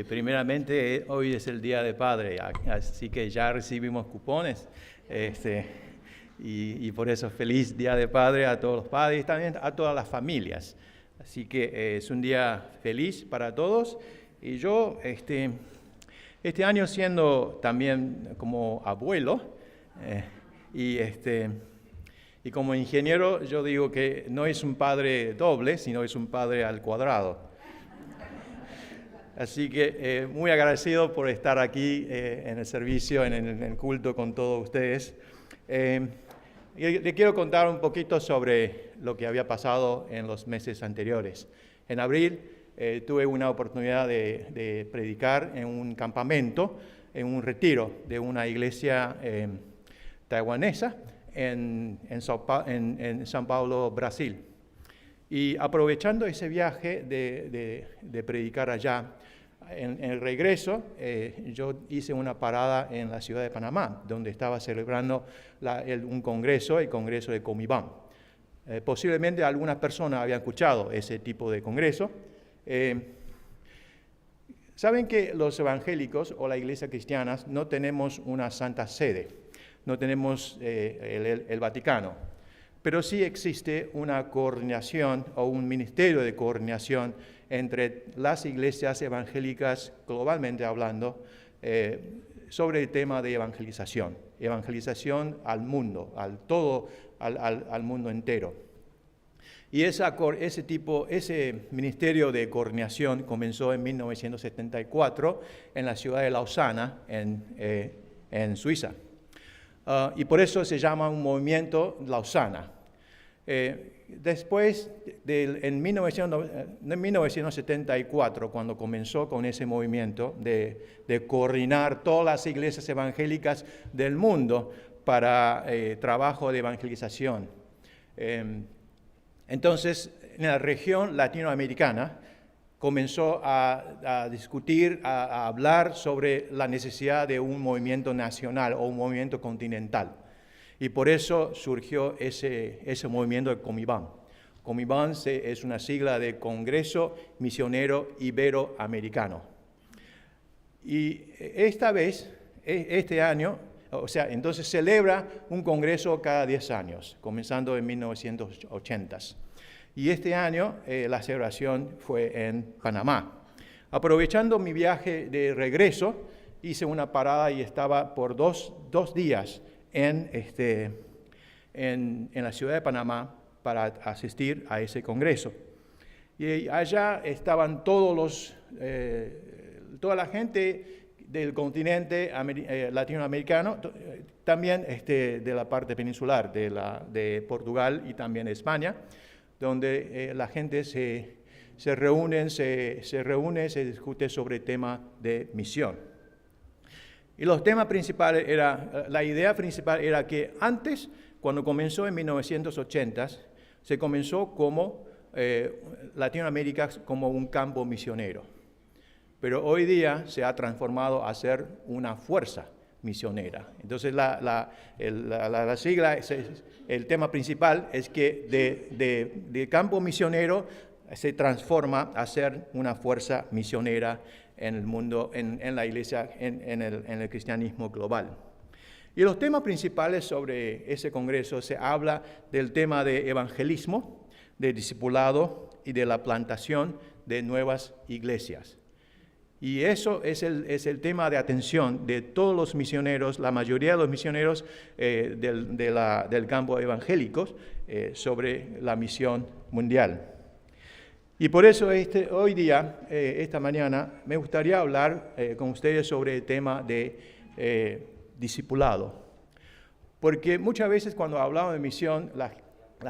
Primeramente, hoy es el Día de Padre, así que ya recibimos cupones. Y por eso feliz Día de Padre a todos los padres y también a todas las familias. Así que es un día feliz para todos. Y yo, este año siendo también como abuelo y como ingeniero, yo digo que no es un padre doble, sino es un padre al cuadrado. Así que muy agradecido por estar aquí en el servicio, en el culto con todos ustedes. Le quiero contar un poquito sobre lo que había pasado en los meses anteriores. En abril tuve una oportunidad de predicar en un campamento, en un retiro de una iglesia taiwanesa en São Paulo, Brasil. Y aprovechando ese viaje de predicar allá, en el regreso, yo hice una parada en la ciudad de Panamá, donde estaba celebrando un congreso, el congreso de Comibán. Posiblemente algunas personas habían escuchado ese tipo de congreso. Saben que los evangélicos o la iglesia cristiana no tenemos una santa sede, no tenemos el Vaticano, pero sí existe una coordinación o un ministerio de coordinación entre las iglesias evangélicas, globalmente hablando, sobre el tema de evangelización al mundo, al mundo entero. Y ese ministerio de coordinación comenzó en 1974 en la ciudad de Lausana, en Suiza. Y por eso se llama un movimiento Lausana. Después, en 1974, cuando comenzó con ese movimiento de coordinar todas las iglesias evangélicas del mundo para trabajo de evangelización. Entonces, en la región latinoamericana, comenzó a discutir, a hablar sobre la necesidad de un movimiento nacional o un movimiento continental. Y por eso surgió ese movimiento de Comibán. Comibán es una sigla de Congreso Misionero Iberoamericano. Y esta vez, este año, entonces celebra un congreso cada 10 años, comenzando en 1980. Y este año la celebración fue en Panamá. Aprovechando mi viaje de regreso, hice una parada y estaba por dos días en la ciudad de Panamá para asistir a ese congreso. Y allá estaban toda la gente del continente latinoamericano, también de la parte peninsular, de Portugal y también de España, donde la gente se reúne, se discute sobre el tema de misión. Y los temas principales la idea principal era que antes, cuando comenzó en 1980, se comenzó como Latinoamérica como un campo misionero. Pero hoy día se ha transformado a ser una fuerza misionera. Entonces la sigla, el tema principal es que de campo misionero se transforma a ser una fuerza misionera en el mundo, en la iglesia, en el cristianismo global. Y los temas principales sobre ese congreso se habla del tema de evangelismo, de discipulado y de la plantación de nuevas iglesias. Y eso es el tema de atención de todos los misioneros, la mayoría de los misioneros del campo evangélico sobre la misión mundial. Y por eso hoy día, esta mañana, me gustaría hablar con ustedes sobre el tema de discipulado. Porque muchas veces cuando hablamos de misión, la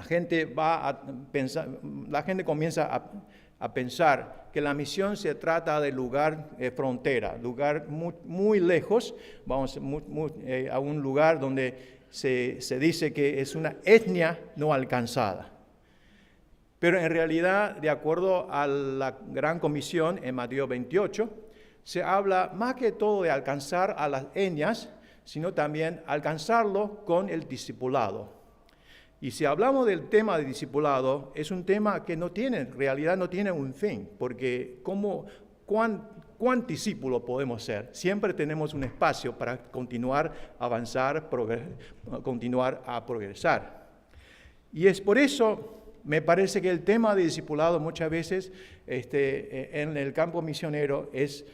gente comienza a pensar que la misión se trata de lugar frontera, lugar muy lejos, vamos a un lugar donde se dice que es una etnia no alcanzada. Pero en realidad, de acuerdo a la Gran Comisión en Mateo 28, se habla más que todo de alcanzar a las etnias, sino también alcanzarlo con el discipulado. Y si hablamos del tema de discipulado, es un tema que en realidad no tiene un fin, porque cuán discípulos podemos ser. Siempre tenemos un espacio para continuar a avanzar, continuar a progresar. Y es por eso, me parece que el tema de discipulado muchas veces en el campo misionero es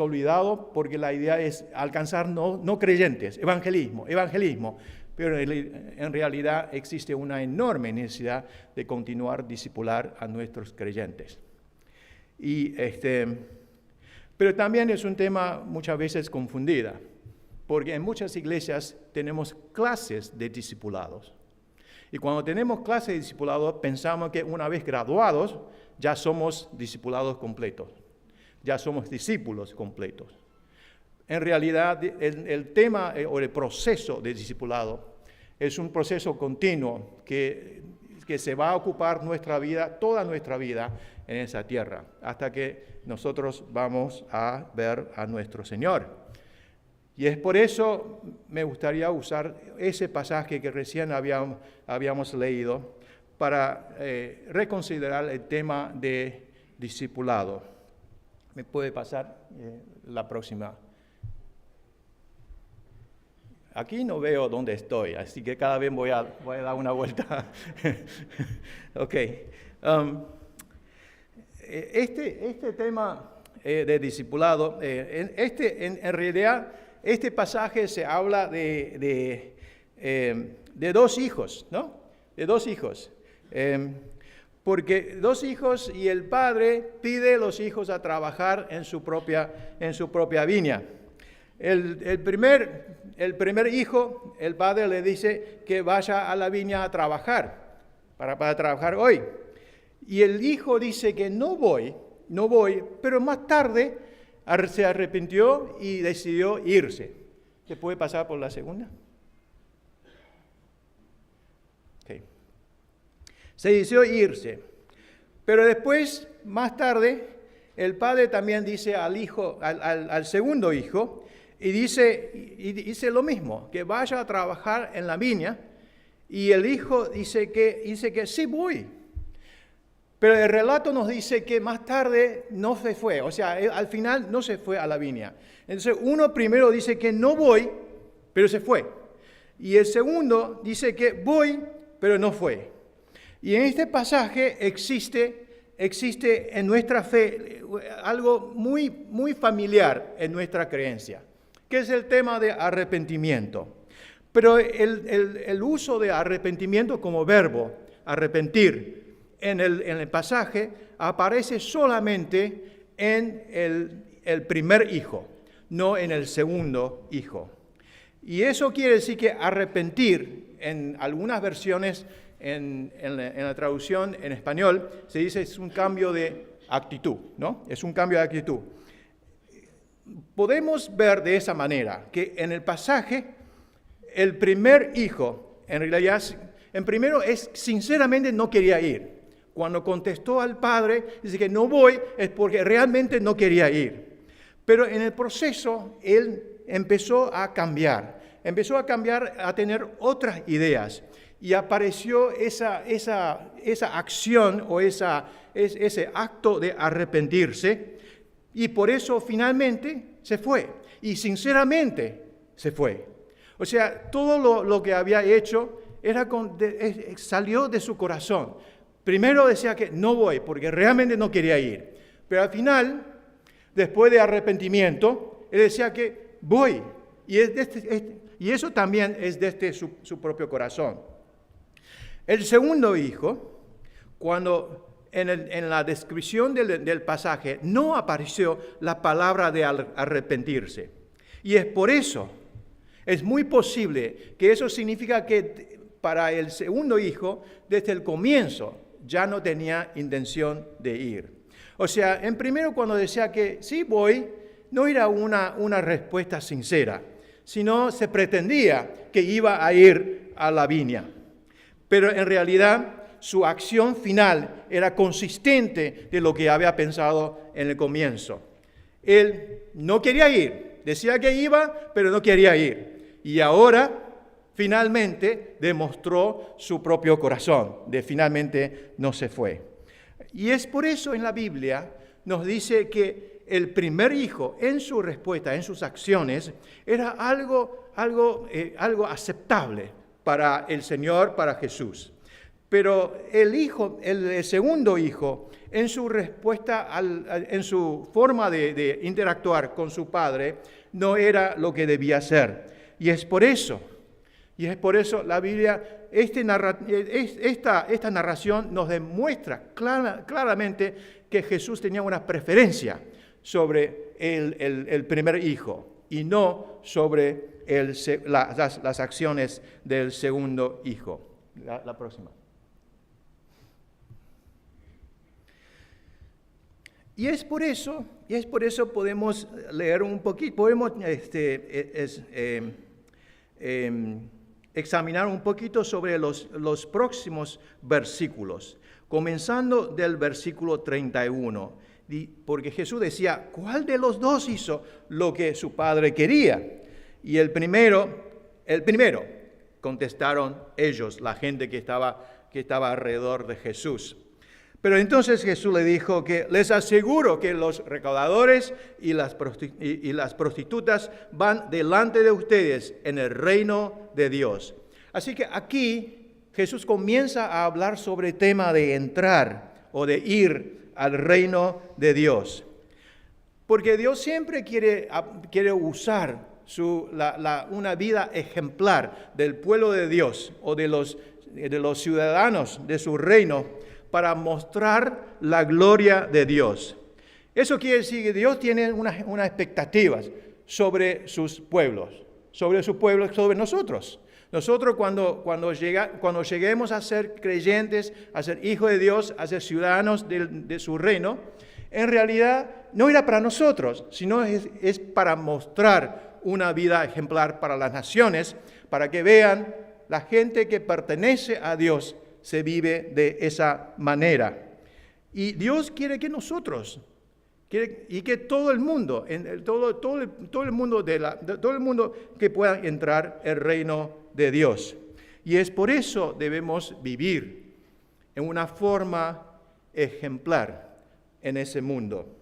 olvidado, porque la idea es alcanzar no creyentes, evangelismo, pero en realidad existe una enorme necesidad de continuar a discipular a nuestros creyentes. Pero también es un tema muchas veces confundida, porque en muchas iglesias tenemos clases de discipulados. Y cuando tenemos clases de discipulados, pensamos que una vez graduados, ya somos discipulados completos, ya somos discípulos completos. En realidad, el tema o el proceso de discipulado es un proceso continuo que se va a ocupar nuestra vida, toda nuestra vida en esa tierra, hasta que nosotros vamos a ver a nuestro Señor. Y es por eso me gustaría usar ese pasaje que recién habíamos leído para reconsiderar el tema de discipulado. ¿Me puede pasar la próxima? Aquí no veo dónde estoy, así que cada vez voy a dar una vuelta. Ok. Este tema de discipulado, en realidad, este pasaje se habla de dos hijos, ¿no? De dos hijos. Porque dos hijos y el padre pide a los hijos a trabajar en su propia viña. El primer hijo, el padre le dice que vaya a la viña a trabajar, para trabajar hoy. Y el hijo dice que no voy, pero más tarde se arrepintió y decidió irse. ¿Se puede pasar por la segunda? Okay. Se decidió irse. Pero después, más tarde, el padre también dice al segundo hijo, y dice lo mismo, que vaya a trabajar en la viña, y el hijo dice que sí voy. Pero el relato nos dice que más tarde no se fue, o sea, al final no se fue a la viña. Entonces uno primero dice que no voy, pero se fue. Y el segundo dice que voy, pero no fue. Y en este pasaje existe en nuestra fe algo muy, muy familiar en nuestra creencia, que es el tema de arrepentimiento. Pero el uso de arrepentimiento como verbo, arrepentir, en el pasaje aparece solamente en el primer hijo, no en el segundo hijo. Y eso quiere decir que arrepentir, en algunas versiones, en la traducción en español, se dice es un cambio de actitud, ¿no? Es un cambio de actitud. Podemos ver de esa manera que en el pasaje, el primer hijo, en realidad, sinceramente no quería ir. Cuando contestó al padre, dice que no voy, es porque realmente no quería ir. Pero en el proceso, él empezó a cambiar, a tener otras ideas. Y apareció esa acción o ese acto de arrepentirse. Y por eso finalmente se fue. Y sinceramente se fue. O sea, todo lo que había hecho salió de su corazón. Primero decía que no voy porque realmente no quería ir. Pero al final, después de arrepentimiento, él decía que voy. Y eso también es desde su propio corazón. El segundo hijo, cuando en la descripción del pasaje no apareció la palabra de arrepentirse. Y es por eso, es muy posible que eso significa que para el segundo hijo, desde el comienzo, ya no tenía intención de ir. O sea, en primero cuando decía que sí voy, no era una respuesta sincera, sino se pretendía que iba a ir a la viña. Pero en realidad su acción final era consistente de lo que había pensado en el comienzo. Él no quería ir, decía que iba, pero no quería ir. Y ahora finalmente demostró su propio corazón, finalmente no se fue. Y es por eso en la Biblia nos dice que el primer hijo, en su respuesta, en sus acciones, era algo aceptable para el Señor, para Jesús. Pero el segundo hijo, en su respuesta, en su forma de interactuar con su padre, no era lo que debía ser. Y es por eso la Biblia, esta narración nos demuestra claramente que Jesús tenía una preferencia sobre el primer hijo y no sobre las acciones del segundo hijo. La próxima. Y es por eso podemos leer un poquito, podemos examinar un poquito sobre los próximos versículos, comenzando del versículo 31, porque Jesús decía, ¿cuál de los dos hizo lo que su padre quería? Y el primero, contestaron ellos, la gente que estaba alrededor de Jesús. Pero entonces Jesús le dijo que les aseguro que los recaudadores y las prostitutas van delante de ustedes en el reino de Dios. Así que aquí Jesús comienza a hablar sobre el tema de entrar o de ir al reino de Dios. Porque Dios siempre quiere usar una vida ejemplar del pueblo de Dios o de los ciudadanos de su reino para mostrar la gloria de Dios. Eso quiere decir que Dios tiene unas expectativas sobre sus pueblos, sobre su pueblo, sobre nosotros. Nosotros cuando lleguemos a ser creyentes, a ser hijos de Dios, a ser ciudadanos de su reino, en realidad no era para nosotros, sino es para mostrar una vida ejemplar para las naciones, para que vean la gente que pertenece a Dios se vive de esa manera. Y Dios quiere que nosotros, y que todo el mundo, todo el mundo que pueda entrar el reino de Dios. Y es por eso debemos vivir en una forma ejemplar en ese mundo.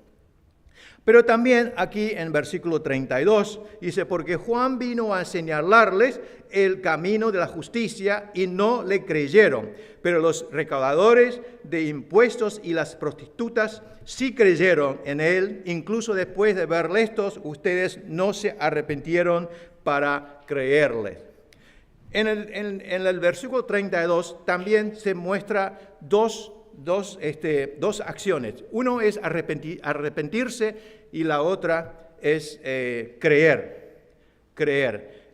Pero también aquí en versículo 32 dice, porque Juan vino a señalarles el camino de la justicia y no le creyeron. Pero los recaudadores de impuestos y las prostitutas sí creyeron en él. Incluso después de verle estos, ustedes no se arrepintieron para creerle. En el versículo 32 también se muestra dos acciones. Uno es arrepentirse y la otra es creer.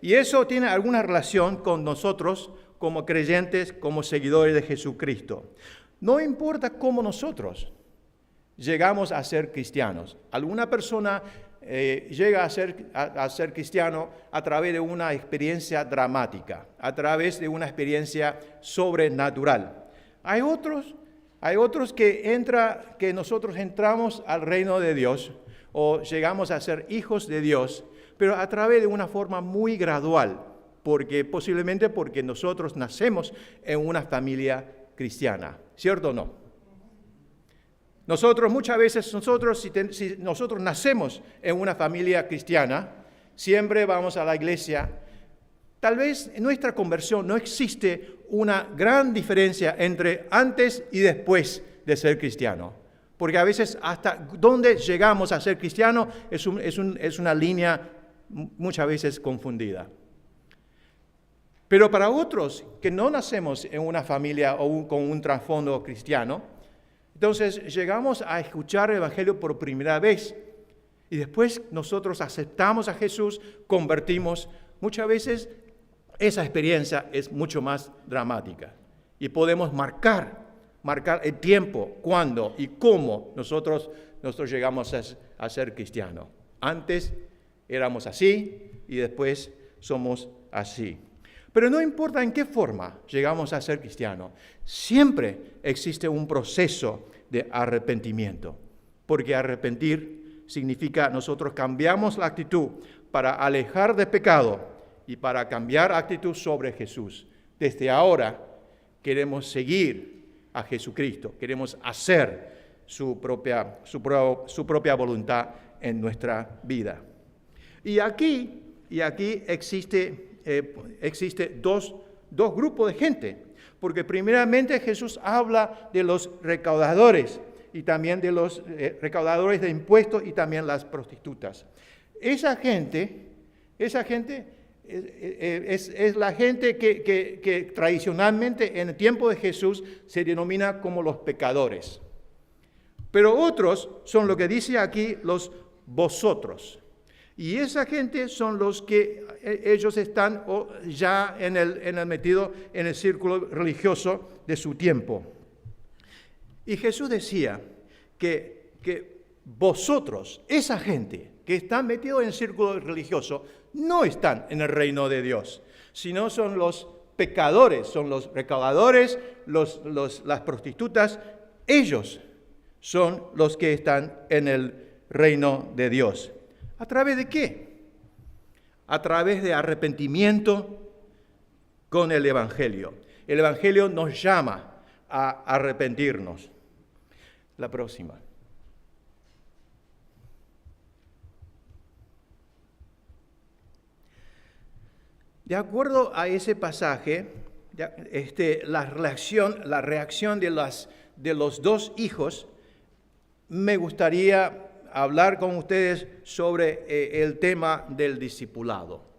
Y eso tiene alguna relación con nosotros como creyentes, como seguidores de Jesucristo. No importa cómo nosotros llegamos a ser cristianos. Alguna persona llega a ser cristiano a través de una experiencia dramática, a través de una experiencia sobrenatural. Hay otros que nosotros entramos al reino de Dios o llegamos a ser hijos de Dios, pero a través de una forma muy gradual, posiblemente porque nosotros nacemos en una familia cristiana, ¿cierto o no? Muchas veces, si nosotros nacemos en una familia cristiana, siempre vamos a la iglesia. Tal vez en nuestra conversión no existe una gran diferencia entre antes y después de ser cristiano. Porque a veces hasta donde llegamos a ser cristiano es una línea muchas veces confundida. Pero para otros que no nacemos en una familia o con un trasfondo cristiano, entonces llegamos a escuchar el Evangelio por primera vez y después nosotros aceptamos a Jesús, convertimos. Muchas veces esa experiencia es mucho más dramática y podemos marcar el tiempo, cuándo y cómo nosotros llegamos a ser cristianos. Antes éramos así y después somos así. Pero no importa en qué forma llegamos a ser cristianos, siempre existe un proceso de arrepentimiento, porque arrepentir significa nosotros cambiamos la actitud para alejar de pecado y para cambiar actitud sobre Jesús. Desde ahora queremos seguir a Jesucristo, queremos hacer su propia voluntad en nuestra vida. Y aquí existe dos grupos de gente, porque primeramente Jesús habla de los recaudadores y también de los recaudadores de impuestos y también las prostitutas. Esa gente es la gente que tradicionalmente en el tiempo de Jesús se denomina como los pecadores. Pero otros son lo que dice aquí los vosotros. Y esa gente son los que ellos están ya metidos en el círculo religioso de su tiempo. Y Jesús decía que vosotros, esa gente que están metidos en el círculo religioso, no están en el reino de Dios, sino son los pecadores, son los recaudadores, las prostitutas. Ellos son los que están en el reino de Dios. ¿A través de qué? A través de arrepentimiento con el Evangelio. El Evangelio nos llama a arrepentirnos. La próxima. De acuerdo a ese pasaje, la reacción de los dos hijos, me gustaría hablar con ustedes sobre el tema del discipulado.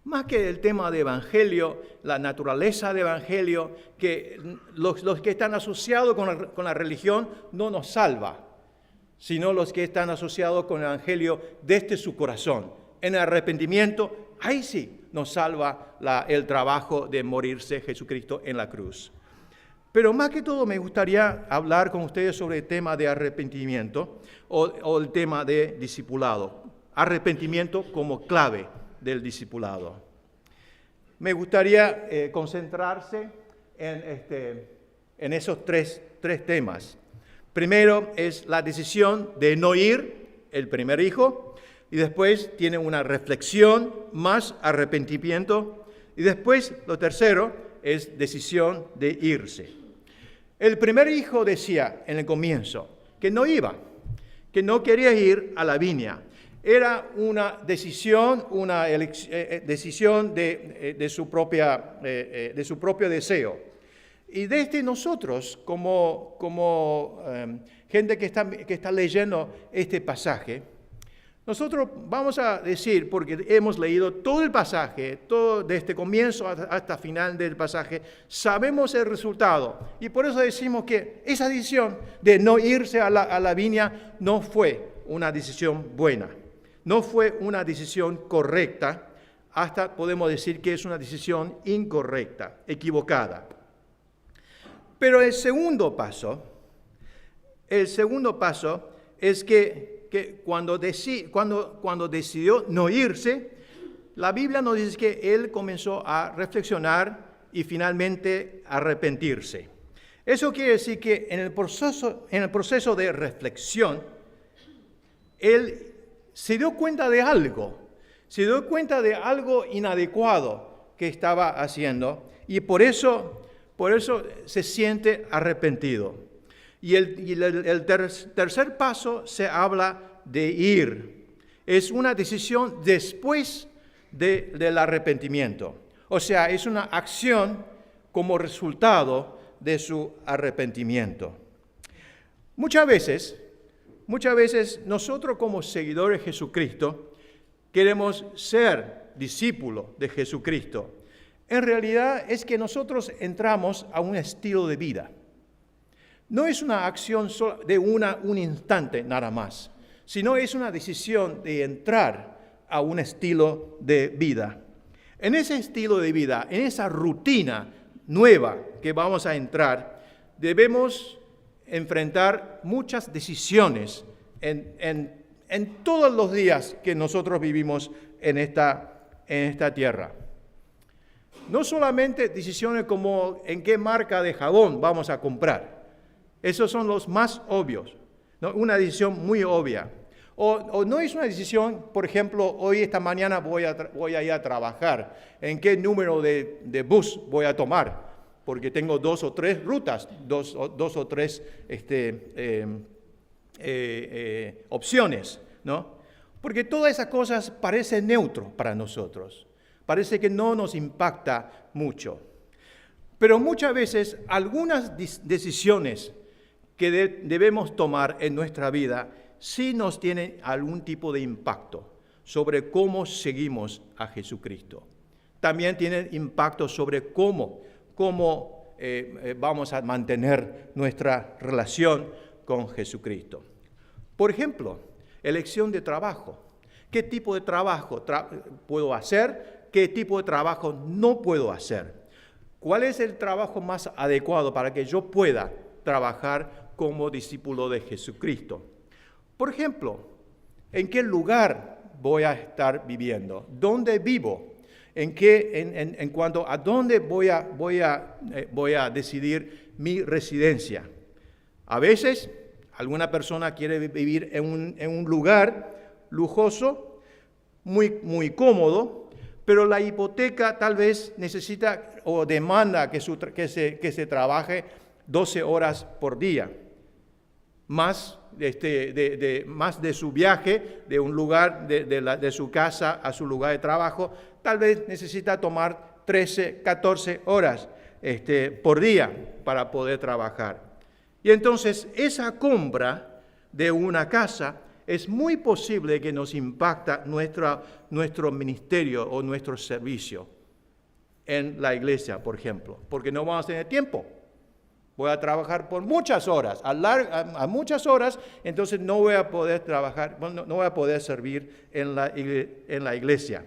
Más que el tema de evangelio, la naturaleza de evangelio, que los que están asociados con la religión no nos salva, sino los que están asociados con el evangelio desde su corazón. En el arrepentimiento, ahí sí nos salva el trabajo de morirse Jesucristo en la cruz. Pero más que todo me gustaría hablar con ustedes sobre el tema de arrepentimiento o el tema de discipulado. Arrepentimiento como clave del discipulado. Me gustaría concentrarse en esos tres temas. Primero es la decisión de no ir, el primer hijo, y después tiene una reflexión más arrepentimiento, y después lo tercero es decisión de irse. El primer hijo decía en el comienzo que no iba, que no quería ir a la viña. Era una decisión, decisión de su propio deseo. Y desde nosotros, como gente que está leyendo este pasaje, nosotros vamos a decir, porque hemos leído todo el pasaje, todo desde comienzo hasta final del pasaje, sabemos el resultado. Y por eso decimos que esa decisión de no irse a la viña no fue una decisión buena, no fue una decisión correcta, hasta podemos decir que es una decisión incorrecta, equivocada. Pero el segundo paso es que cuando decidió no irse, la Biblia nos dice que él comenzó a reflexionar y finalmente arrepentirse. Eso quiere decir que en el proceso de reflexión, él se dio cuenta de algo inadecuado que estaba haciendo y por eso se siente arrepentido. Y el tercer paso se habla de ir. Es una decisión después del arrepentimiento. O sea, es una acción como resultado de su arrepentimiento. Muchas veces nosotros como seguidores de Jesucristo queremos ser discípulos de Jesucristo. En realidad es que nosotros entramos a un estilo de vida. No es una acción de un instante nada más, sino es una decisión de entrar a un estilo de vida. En ese estilo de vida, en esa rutina nueva que vamos a entrar, debemos enfrentar muchas decisiones en todos los días que nosotros vivimos en esta tierra. No solamente decisiones como en qué marca de jabón vamos a comprar. Esos son los más obvios, ¿no? Una decisión muy obvia. O no es una decisión, por ejemplo, esta mañana voy a ir a trabajar. ¿En qué número de bus voy a tomar? Porque tengo 2 o 3 rutas, dos o tres opciones, ¿no? Porque todas esas cosas parecen neutro para nosotros. Parece que no nos impacta mucho. Pero muchas veces algunas decisiones que debemos tomar en nuestra vida sí nos tienen algún tipo de impacto sobre cómo seguimos a Jesucristo. También tienen impacto sobre cómo vamos a mantener nuestra relación con Jesucristo. Por ejemplo, elección de trabajo. ¿Qué tipo de trabajo puedo hacer? ¿Qué tipo de trabajo no puedo hacer? ¿Cuál es el trabajo más adecuado para que yo pueda trabajar como discípulo de Jesucristo? Por ejemplo, ¿en qué lugar voy a estar viviendo? ¿Dónde vivo? En cuanto a dónde voy a decidir mi residencia. A veces, alguna persona quiere vivir en un lugar lujoso, muy cómodo, pero la hipoteca tal vez necesita o demanda que se trabaje 12 horas por día, más de su viaje de un lugar de su casa a su lugar de trabajo, tal vez necesita tomar 13, 14 horas por día para poder trabajar. Y entonces esa compra de una casa es muy posible que nos impacta nuestro ministerio o nuestro servicio en la iglesia, por ejemplo, porque no vamos a tener tiempo. Voy a trabajar por muchas horas, a muchas horas, entonces no voy a poder trabajar, no voy a poder servir en la iglesia.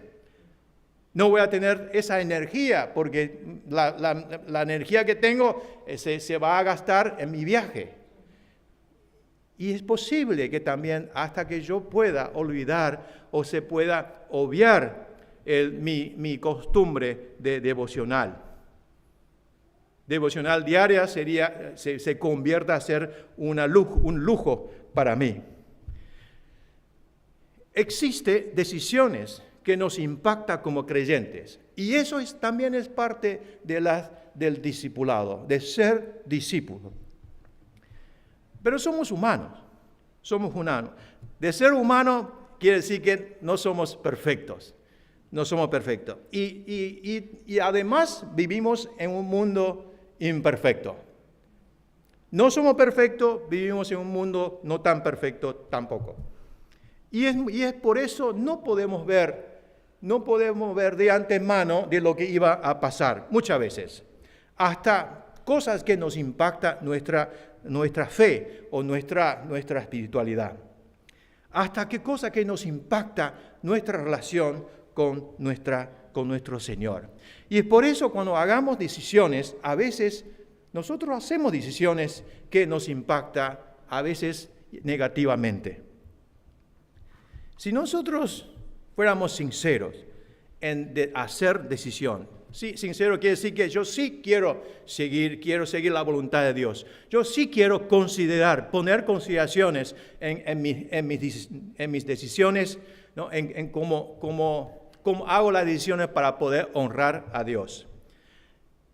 No voy a tener esa energía, porque la energía que tengo se va a gastar en mi viaje. Y es posible que también hasta que yo pueda olvidar o se pueda obviar mi costumbre de devocional. Devocional diaria se convierta a ser un lujo para mí. Existen decisiones que nos impactan como creyentes. Y eso también es parte del discipulado, de ser discípulo. Pero somos humanos. De ser humano quiere decir que no somos perfectos. No somos perfectos. Y además vivimos en un mundo imperfecto. No somos perfectos, vivimos en un mundo no tan perfecto tampoco. Y es por eso no podemos ver de antemano de lo que iba a pasar, muchas veces. Hasta cosas que nos impactan nuestra fe o nuestra espiritualidad. Hasta qué cosa que nos impacta nuestra relación con nuestro Señor. Y es por eso cuando hagamos decisiones, a veces nosotros hacemos decisiones que nos impactan, a veces negativamente. Si nosotros fuéramos sinceros en hacer decisión, sí, sincero quiere decir que yo sí quiero seguir la voluntad de Dios. Yo sí quiero poner consideraciones en mis decisiones, ¿no? en cómo hago las decisiones para poder honrar a Dios.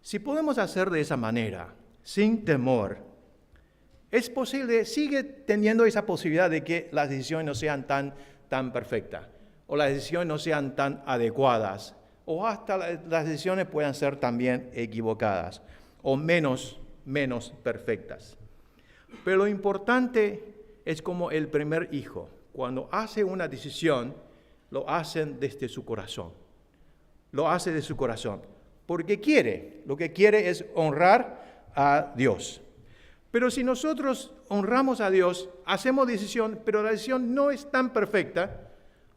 Si podemos hacer de esa manera, sin temor, es posible, sigue teniendo esa posibilidad de que las decisiones no sean tan perfectas, o las decisiones no sean tan adecuadas, o hasta las decisiones puedan ser también equivocadas, o menos perfectas. Pero lo importante es como el primer hijo, cuando hace una decisión, lo hacen desde su corazón. Lo hace de su corazón, porque lo que quiere es honrar a Dios. Pero si nosotros honramos a Dios, hacemos decisión, pero la decisión no es tan perfecta,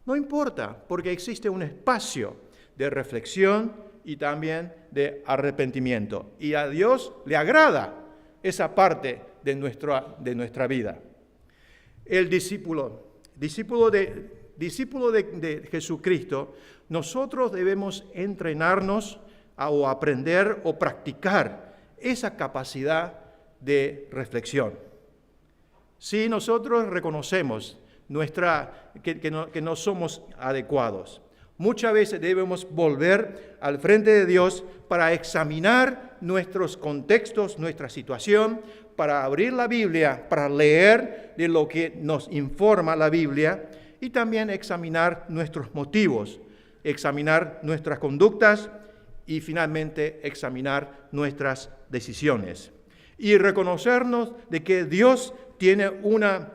no importa, porque existe un espacio de reflexión y también de arrepentimiento. Y a Dios le agrada esa parte de nuestra vida. El discípulo de Jesucristo, nosotros debemos entrenarnos o aprender o practicar esa capacidad de reflexión. Si nosotros reconocemos que no somos adecuados, Muchas veces debemos volver al frente de Dios para examinar nuestros contextos, nuestra situación, para abrir la Biblia, para leer de lo que nos informa la Biblia y también examinar nuestros motivos, examinar nuestras conductas y finalmente examinar nuestras decisiones. Y reconocernos de que Dios tiene una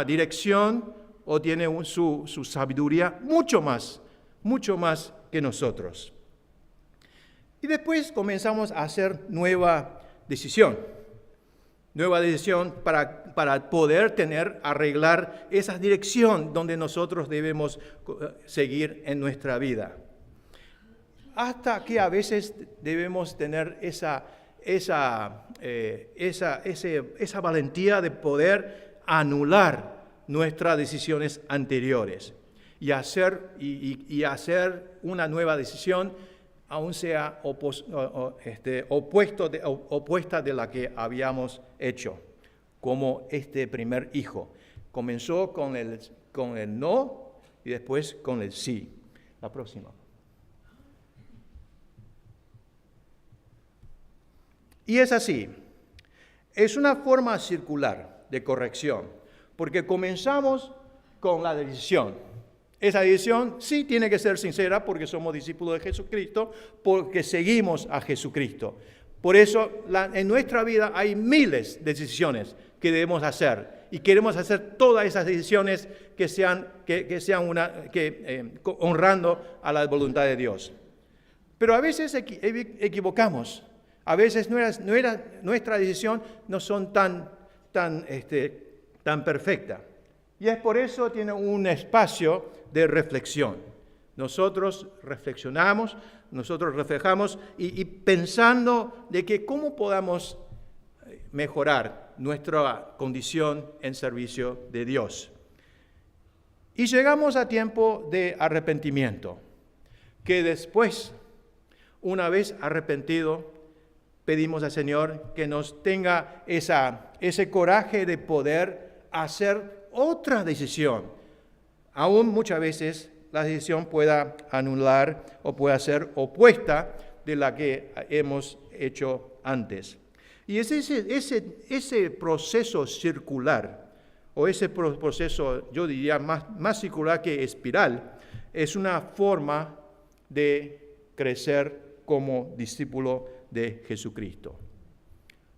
dirección o tiene su sabiduría mucho más que nosotros. Y después comenzamos a hacer nueva decisión para poder arreglar esa dirección donde nosotros debemos seguir en nuestra vida. Hasta que a veces debemos tener esa valentía de poder anular nuestras decisiones anteriores y hacer una nueva decisión, aun sea opuesta de la que habíamos hecho, como este primer hijo. Comenzó con el no y después con el sí. La próxima. Y es así. Es una forma circular de corrección, porque comenzamos con la decisión. Esa decisión sí tiene que ser sincera porque somos discípulos de Jesucristo, porque seguimos a Jesucristo. Por eso en nuestra vida hay miles de decisiones que debemos hacer y queremos hacer todas esas decisiones que sean honrando a la voluntad de Dios. Pero a veces equivocamos. A veces nuestra decisión no son tan perfecta. Y es por eso tiene un espacio de reflexión. Nosotros reflexionamos, nosotros reflejamos y pensando de que cómo podamos mejorar nuestra condición en servicio de Dios. Y llegamos a tiempo de arrepentimiento, que después, una vez arrepentido, pedimos al Señor que nos tenga ese coraje de poder hacer otra decisión. Aún muchas veces la decisión pueda anular o pueda ser opuesta de la que hemos hecho antes. Y es ese proceso circular, o ese proceso, yo diría, más circular que espiral, es una forma de crecer como discípulo de Jesucristo.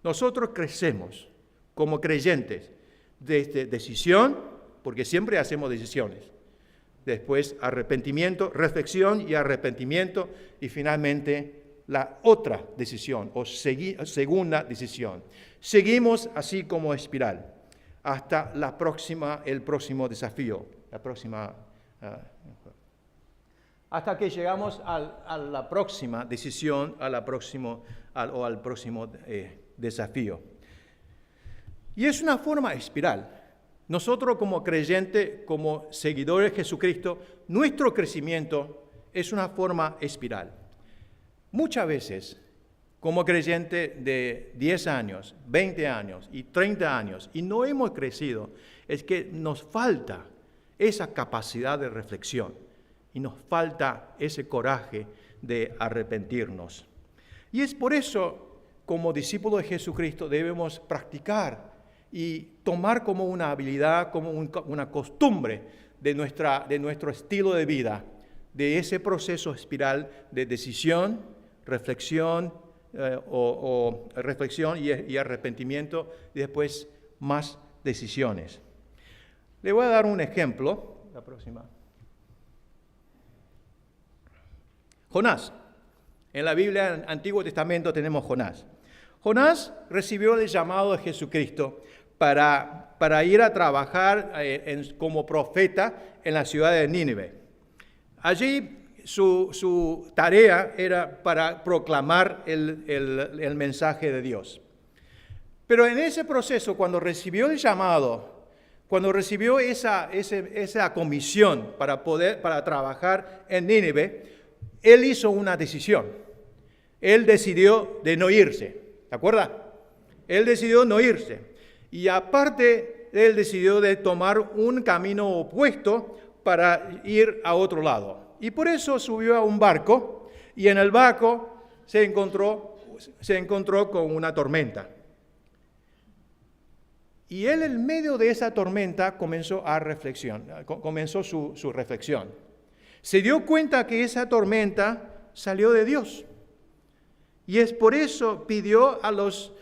Nosotros crecemos como creyentes desde decisión, porque siempre hacemos decisiones. Después arrepentimiento, reflexión y arrepentimiento, y finalmente la otra decisión o segunda decisión. Seguimos así como espiral hasta el próximo desafío, hasta que llegamos a la próxima decisión, al próximo desafío. Y es una forma espiral. Nosotros como creyentes, como seguidores de Jesucristo, nuestro crecimiento es una forma espiral. Muchas veces, como creyente de 10 años, 20 años y 30 años, y no hemos crecido, es que nos falta esa capacidad de reflexión y nos falta ese coraje de arrepentirnos. Y es por eso, como discípulos de Jesucristo, debemos practicar y tomar como una habilidad, como una costumbre de nuestro estilo de vida, de ese proceso espiral de decisión, reflexión reflexión y arrepentimiento, y después más decisiones. Le voy a dar un ejemplo. La próxima. Jonás. En la Biblia, en el Antiguo Testamento, tenemos Jonás. Jonás recibió el llamado de Jesucristo para ir a trabajar como profeta en la ciudad de Nínive. Allí su tarea era para proclamar el mensaje de Dios. Pero en ese proceso, cuando recibió el llamado, cuando recibió esa comisión para trabajar en Nínive, él hizo una decisión. Él decidió de no irse. ¿Se acuerda? Él decidió no irse. Y aparte, él decidió de tomar un camino opuesto para ir a otro lado. Y por eso subió a un barco y en el barco se encontró con una tormenta. Y él en medio de esa tormenta comenzó su reflexión. Se dio cuenta que esa tormenta salió de Dios. Y es por eso pidió a los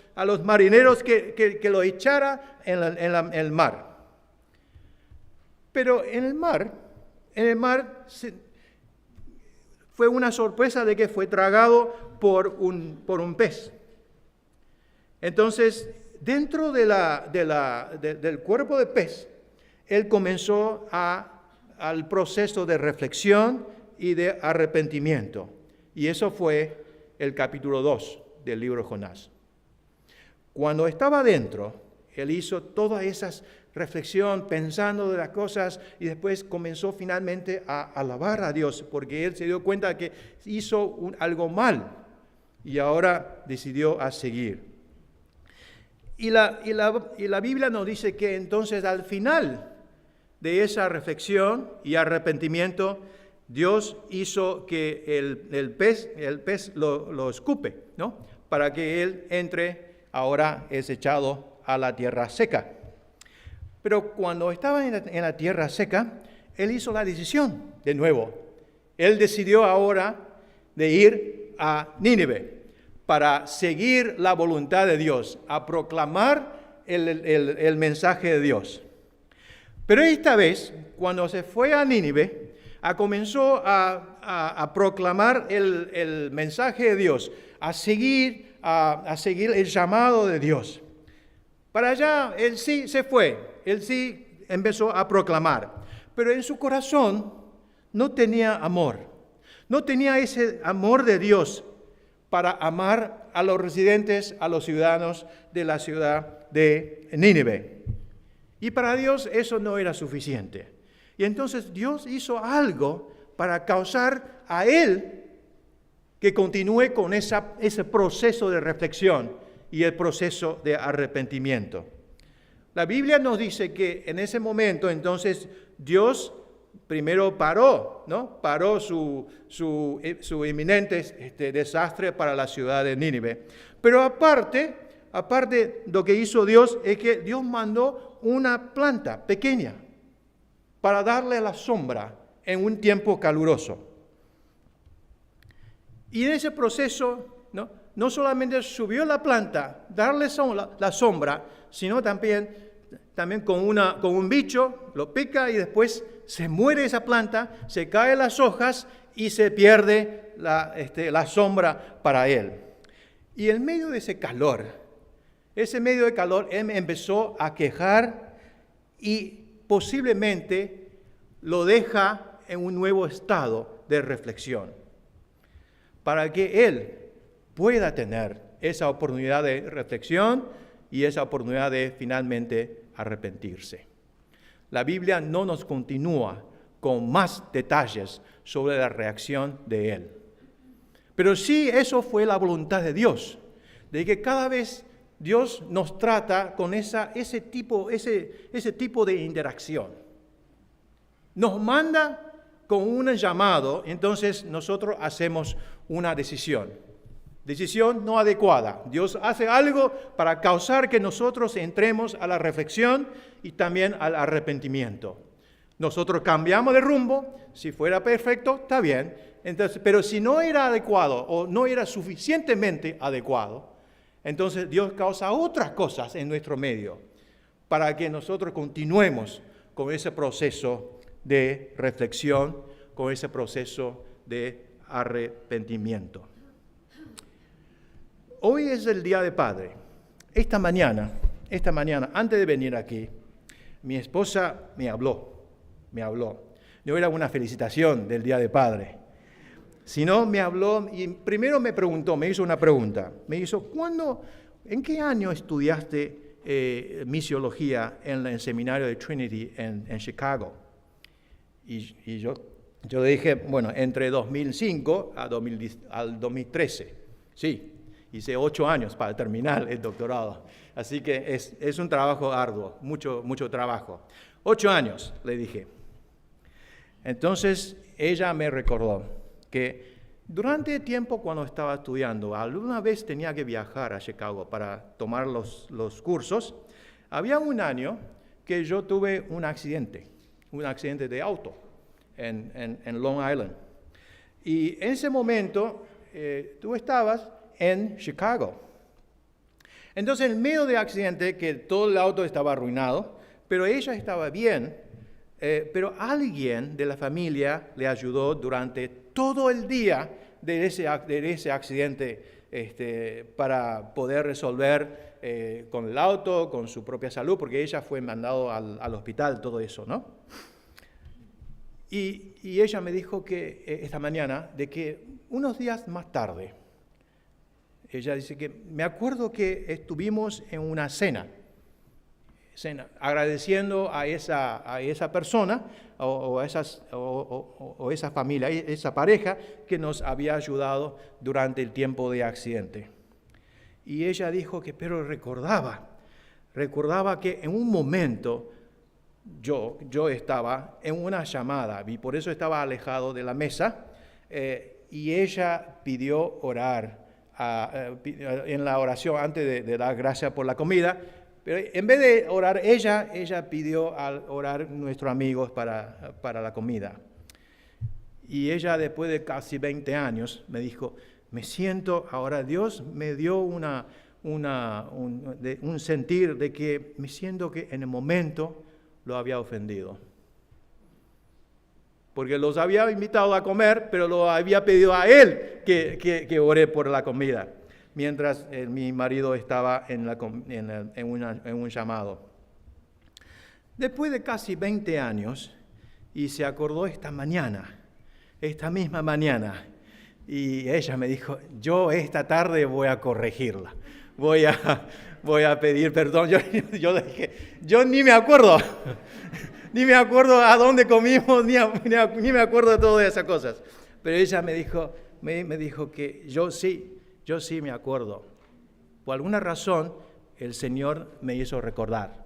marineros que lo echara en el mar. Pero en el mar fue una sorpresa de que fue tragado por un pez. Entonces, dentro del cuerpo de pez, él comenzó al proceso de reflexión y de arrepentimiento. Y eso fue el capítulo 2 del libro de Jonás. Cuando estaba dentro, él hizo todas esas reflexión, pensando de las cosas, y después comenzó finalmente a alabar a Dios, porque él se dio cuenta que hizo algo mal, y ahora decidió a seguir. Y la Biblia nos dice que entonces al final de esa reflexión y arrepentimiento, Dios hizo que el pez lo escupe, ¿no? Para que él ahora es echado a la tierra seca. Pero cuando estaba en la tierra seca, él hizo la decisión de nuevo. Él decidió ahora de ir a Nínive para seguir la voluntad de Dios, a proclamar el mensaje de Dios. Pero esta vez, cuando se fue a Nínive, comenzó a proclamar el mensaje de Dios, a seguir el llamado de Dios. Para allá, él sí se fue, él sí empezó a proclamar, pero en su corazón no tenía amor, no tenía ese amor de Dios para amar a los residentes, a los ciudadanos de la ciudad de Nínive. Y para Dios eso no era suficiente. Y entonces Dios hizo algo para causar a él que continúe con ese proceso de reflexión y el proceso de arrepentimiento. La Biblia nos dice que en ese momento entonces Dios primero paró, ¿no? Paró su inminente desastre para la ciudad de Nínive. Pero aparte, lo que hizo Dios es que Dios mandó una planta pequeña para darle la sombra en un tiempo caluroso. Y en ese proceso, no solamente subió la planta, darle la sombra, sino también con un bicho, lo pica y después se muere esa planta, se caen las hojas y se pierde la sombra para él. Y en medio de ese medio de calor, él empezó a quejar y posiblemente lo deja en un nuevo estado de reflexión, para que él pueda tener esa oportunidad de reflexión y esa oportunidad de finalmente arrepentirse. La Biblia no nos continúa con más detalles sobre la reacción de él. Pero sí, eso fue la voluntad de Dios, de que cada vez Dios nos trata con ese tipo de interacción. Nos manda con un llamado, entonces nosotros hacemos una decisión no adecuada. Dios hace algo para causar que nosotros entremos a la reflexión y también al arrepentimiento. Nosotros cambiamos de rumbo, si fuera perfecto, está bien. Entonces, pero si no era adecuado o no era suficientemente adecuado, entonces Dios causa otras cosas en nuestro medio para que nosotros continuemos con ese proceso de reflexión, con ese proceso de arrepentimiento. Hoy es el Día del Padre. Esta mañana, antes de venir aquí, mi esposa me habló. No era una felicitación del Día del Padre, sino me habló y primero me hizo una pregunta. Me hizo, ¿en qué año estudiaste misiología en el seminario de Trinity en Chicago? Y yo le dije, bueno, entre 2005 al 2013. Sí, hice 8 años para terminar el doctorado. Así que es un trabajo arduo, mucho trabajo. 8 años, le dije. Entonces ella me recordó que durante el tiempo cuando estaba estudiando, alguna vez tenía que viajar a Chicago para tomar los cursos. Había un año que yo tuve un accidente de auto en Long Island. Y en ese momento tú estabas en Chicago. Entonces, en medio del accidente, que todo el auto estaba arruinado, pero ella estaba bien, pero alguien de la familia le ayudó durante todo el día de ese accidente para poder resolver con el auto, con su propia salud, porque ella fue mandada al hospital, todo eso, ¿no? Y ella me dijo que esta mañana, de que unos días más tarde, ella dice que me acuerdo que estuvimos en una cena, agradeciendo a esa persona o esa familia, esa pareja que nos había ayudado durante el tiempo de accidente. Y ella dijo que, pero recordaba que en un momento yo estaba en una llamada y por eso estaba alejado de la mesa y ella pidió orar en la oración antes de dar gracias por la comida, pero en vez de orar ella pidió orar nuestros amigos para la comida. Y ella después de casi 20 años me dijo, me siento, ahora Dios me dio un sentir de que me siento que en el momento lo había ofendido. Porque los había invitado a comer, pero lo había pedido a él que ore por la comida, mientras mi marido estaba en un llamado. Después de casi 20 años, y se acordó esta misma mañana, y ella me dijo, yo esta tarde voy a corregirla, voy a pedir perdón. Yo le dije, yo ni me acuerdo. Ni me acuerdo a dónde comimos, ni me acuerdo de todas esas cosas. Pero ella me dijo que yo sí me acuerdo. Por alguna razón, el Señor me hizo recordar.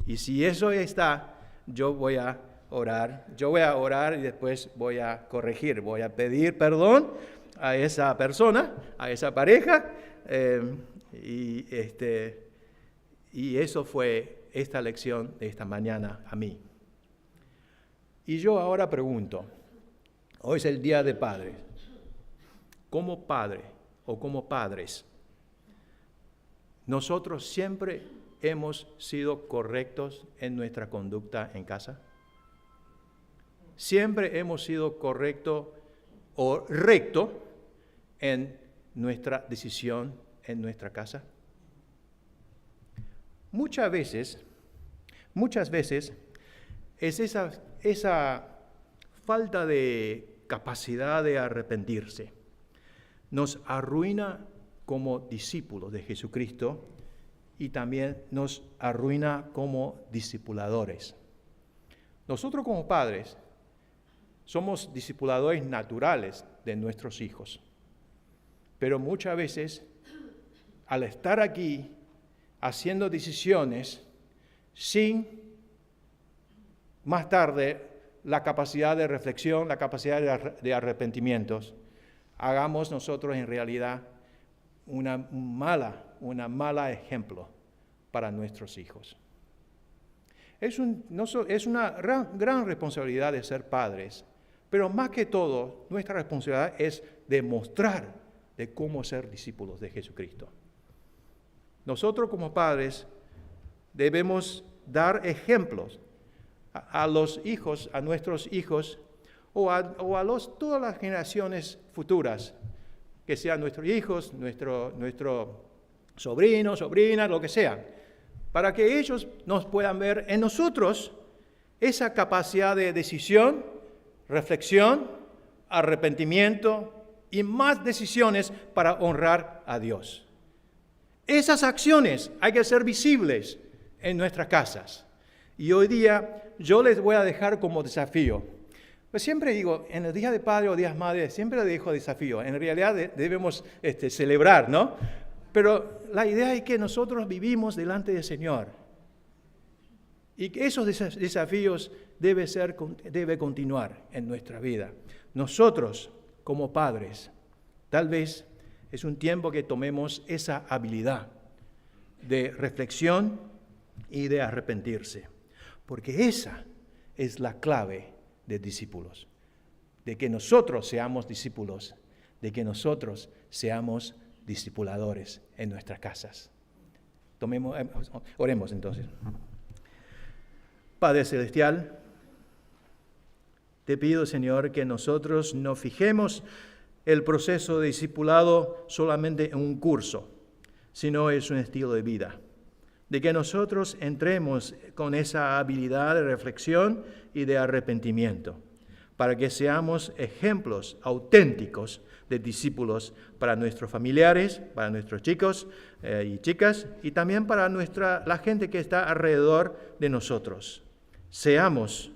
Y si eso está, yo voy a orar y después voy a corregir. Voy a pedir perdón a esa persona, a esa pareja. Y eso fue esta lección de esta mañana a mí. Y yo ahora pregunto, hoy es el Día de Padres, como padre o como padres, ¿nosotros siempre hemos sido correctos en nuestra conducta en casa? ¿Siempre hemos sido correctos o recto en nuestra decisión en nuestra casa? Muchas veces es esa falta de capacidad de arrepentirse nos arruina como discípulos de Jesucristo y también nos arruina como discipuladores. Nosotros como padres somos discipuladores naturales de nuestros hijos, pero muchas veces al estar aquí haciendo decisiones sin más tarde la capacidad de reflexión, la capacidad de arrepentimientos, hagamos nosotros en realidad una mala ejemplo para nuestros hijos. Es una gran responsabilidad de ser padres, pero más que todo, nuestra responsabilidad es demostrar de cómo ser discípulos de Jesucristo. Nosotros como padres debemos dar ejemplos a los hijos, a nuestros hijos, o a todas las generaciones futuras, que sean nuestros hijos, nuestro sobrinos, sobrinas, lo que sea, para que ellos nos puedan ver en nosotros esa capacidad de decisión, reflexión, arrepentimiento y más decisiones para honrar a Dios. Esas acciones hay que ser visibles en nuestras casas. Y hoy día yo les voy a dejar como desafío. Pues siempre digo, en el Día de Padre o Días Madres, siempre les dejo desafío. En realidad debemos celebrar, ¿no? Pero la idea es que nosotros vivimos delante del Señor. Y que esos desafíos debe continuar en nuestra vida. Nosotros, como padres, tal vez es un tiempo que tomemos esa habilidad de reflexión y de arrepentirse, porque esa es la clave de discípulos, de que nosotros seamos discípulos, de que nosotros seamos discipuladores en nuestras casas. Oremos entonces. Padre Celestial, te pido, Señor, que nosotros no fijemos el proceso de discipulado solamente en un curso, sino es un estilo de vida. De que nosotros entremos con esa habilidad de reflexión y de arrepentimiento, para que seamos ejemplos auténticos de discípulos para nuestros familiares, para nuestros chicos y chicas, y también para la gente que está alrededor de nosotros. Seamos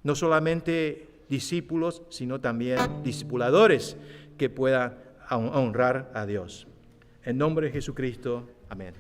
no solamente discípulos, sino también discipuladores que puedan honrar a Dios. En nombre de Jesucristo, amén.